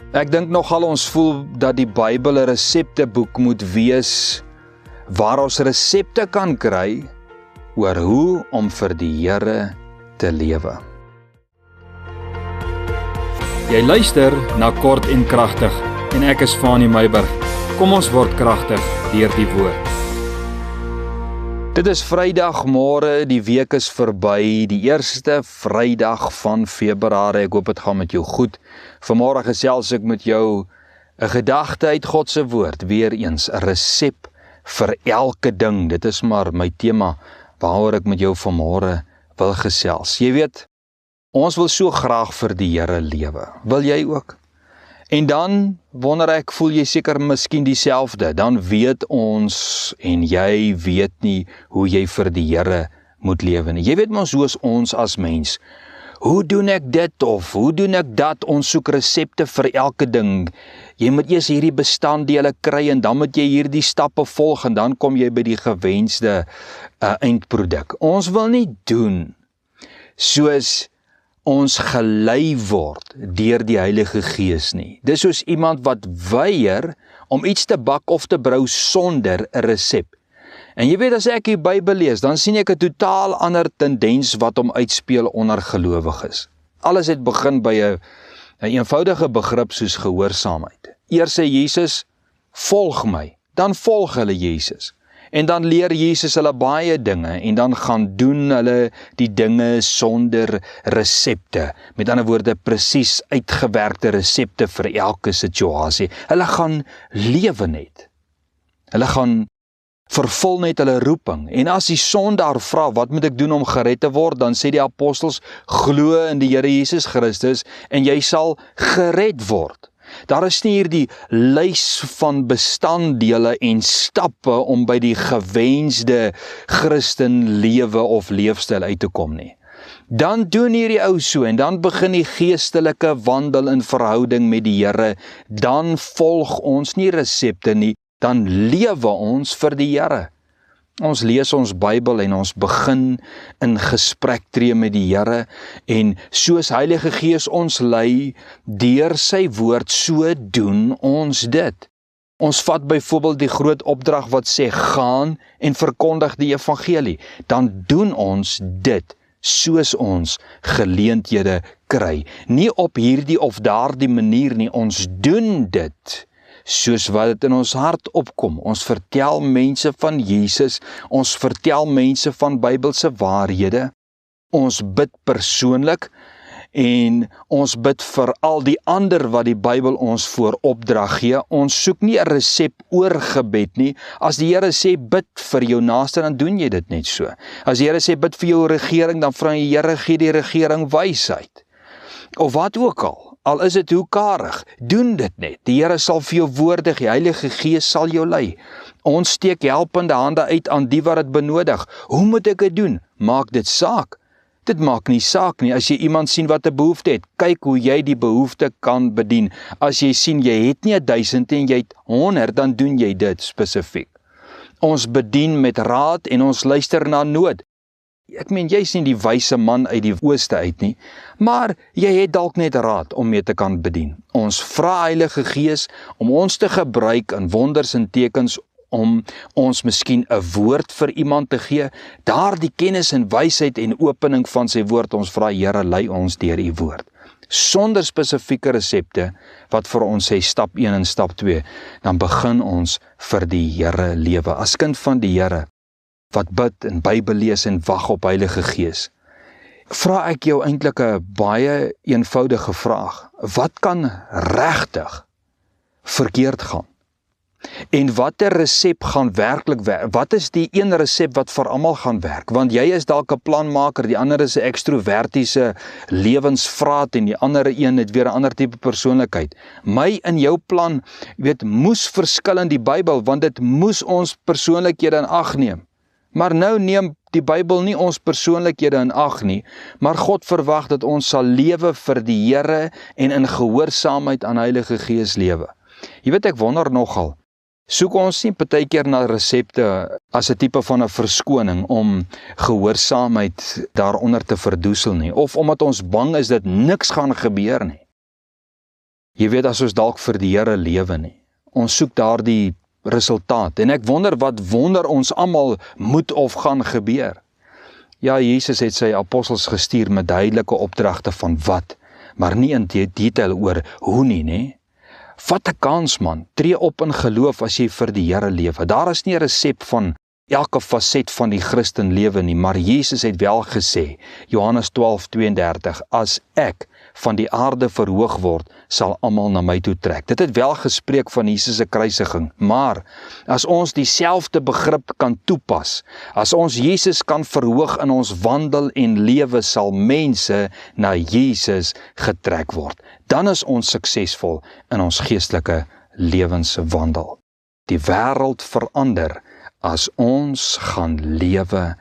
Ek dink nogal ons voel dat die Bybel 'n resepteboek moet wees waar ons resepte kan kry oor hoe om vir die Here te lewe. Jy luister na Kort en Kragtig en ek is Fanie Meyburg. Kom ons word kragtig deur die woord. Dit is Vrydagmôre, die week is verby, die eerste Vrydag van Februarie. Ek hoop dit gaan met jou goed. Vanmôre gesels ek met jou 'n gedagte uit God se woord, weer eens 'n resep vir elke ding. Dit is maar my tema waaroor ek met jou vanmôre wil gesels. Jy weet, ons wil so graag vir die Here lewe. Wil jy ook? En dan wonder ek, voel jy seker miskien dieselfde, dan weet ons en jy weet nie hoe jy vir die Here moet lewe nie. Jy weet mos hoe is ons as mens. Hoe doen ek dit of hoe doen ek dat? Ons soek resepte vir elke ding. Jy moet eers hierdie bestanddele kry en dan moet jy hierdie stappe volg en dan kom jy by die gewenste eindproduk. Ons wil nie doen soos ons gelei word deur die Heilige Gees nie. Dis soos iemand wat weier om iets te bak of te brou sonder 'n resep. En jy weet, as ek die Bybel lees, dan sien ek 'n totaal ander tendens wat hom uitspeel onder gelowiges. Alles het begin by 'n eenvoudige begrip soos gehoorsaamheid. Eers sê Jesus, volg my, dan volg hulle Jesus. En dan leer Jesus hulle baie dinge en dan gaan doen hulle die dinge sonder resepte. Met ander woorde, presies uitgewerkte resepte vir elke situasie. Hulle gaan lewe net. Hulle gaan vervul net hulle roeping. En as die sondaar vra, wat moet ek doen om gered te word? Dan sê die apostels, glo in die Here Jesus Christus en jy sal gered word. Daar is nie hierdie lys van bestanddele en stappe om by die gewenste Christen lewe of leefstyl uit te kom nie. Dan doen hierdie ou so en dan begin die geestelike wandel in verhouding met die Here. Dan volg ons nie resepte nie, dan lewe ons vir die Here. Ons lees ons Bybel en ons begin in gesprek tree met die Here en soos Heilige Gees ons lei deur sy woord, so doen ons dit. Ons vat byvoorbeeld die groot opdrag wat sê gaan en verkondig die evangelie. Dan doen ons dit soos ons geleenthede kry. Nie op hierdie of daardie manier nie, ons doen dit soos wat dit in ons hart opkom. Ons vertel mense van Jesus, ons vertel mense van Bybelse waarhede, ons bid persoonlik en ons bid vir al die ander wat die Bybel ons voor opdrag gee. Ons soek nie 'n resep oor gebed nie. As die Here sê bid vir jou naaste, dan doen jy dit net so. As die Here sê bid vir jou regering, dan vra jy, Here, gee die regering wysheid. Of wat ook al is dit hoe karig, doen dit net. Die Here sal vir jou woorde gee, Heilige Gees sal jou lei. Ons steek helpende hande uit aan die wat dit benodig. Hoe moet ek dit doen? Maak dit saak? Dit maak nie saak nie. As jy iemand sien wat 'n behoefte het, kyk hoe jy die behoefte kan bedien. As jy sien jy het nie 1000 en jy het 100, dan doen jy dit spesifiek. Ons bedien met raad en ons luister na nood. Ek meen, jy sien die wyse man uit die ooste uit nie, maar jy het dalk net raad om mee te kan bedien. Ons vra Heilige Gees om ons te gebruik in wonders en tekens, om ons miskien 'n woord vir iemand te gee, daardie kennis en wysheid en opening van sy woord. Ons vra, Here, lei ons deur u woord. Sonder spesifieke resepte wat vir ons sê stap 1 en stap 2, dan begin ons vir die Here lewe. As kind van die Here, wat bid en Bybel lees en wag op Heilige Gees, vra ek jou eintlik 'n baie eenvoudige vraag. Wat kan regtig verkeerd gaan? En watter resep gaan werklik werk? Wat is die een resep wat vir almal gaan werk? Want jy is dalk 'n planmaker, die ander is 'n ekstrovertiese lewensvraat en die ander een het weer 'n ander tipe persoonlikheid. My en jou plan, moes verskil in die Bybel, want dit moes ons persoonlikhede in ag neem. Maar nou neem die Bybel nie ons persoonlikhede in ag nie, maar God verwag dat ons sal lewe vir die Here en in gehoorsaamheid aan Heilige Gees lewe. Jy weet, ek wonder nogal, soek ons nie partykeer na resepte as 'n tipe van 'n verskoning om gehoorsaamheid daaronder te verdoesel nie, of omdat ons bang is dat niks gaan gebeur nie. Jy weet, as ons dalk vir die Here lewe nie, ons soek daardie resultaat, en ek wonder wat wonder ons almal moet of gaan gebeur. Ja, Jesus het sy apostels gestuur met duidelike opdragte van wat, maar nie in detail oor hoe nie. Vat 'n kans man, tree op in geloof as jy vir die Here lewe. Daar is nie 'n resep van elke faset van die Christen lewe nie, maar Jesus het wel gesê, Johannes 12:32, as ek van die aarde verhoog word, sal almal na my toe trek. Dit het wel gespreek van Jesus se kruisiging, maar as ons dieselfde begrip kan toepas, as ons Jesus kan verhoog in ons wandel en lewe, sal mense na Jesus getrek word. Dan is ons suksesvol in ons geestelike lewenswandel. Die wêreld verander as ons gaan lewe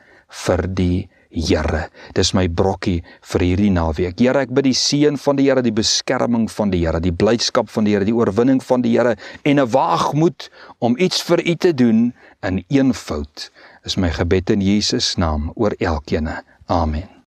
vir die Here. Dis my brokkie vir hierdie naweek. Here, ek bid die seën van die Here, die beskerming van die Here, die blydskap van die Here, die oorwinning van die Here en 'n waagmoed om iets vir U te doen in eenvoud. Is my gebed in Jesus naam oor elkeen. Amen.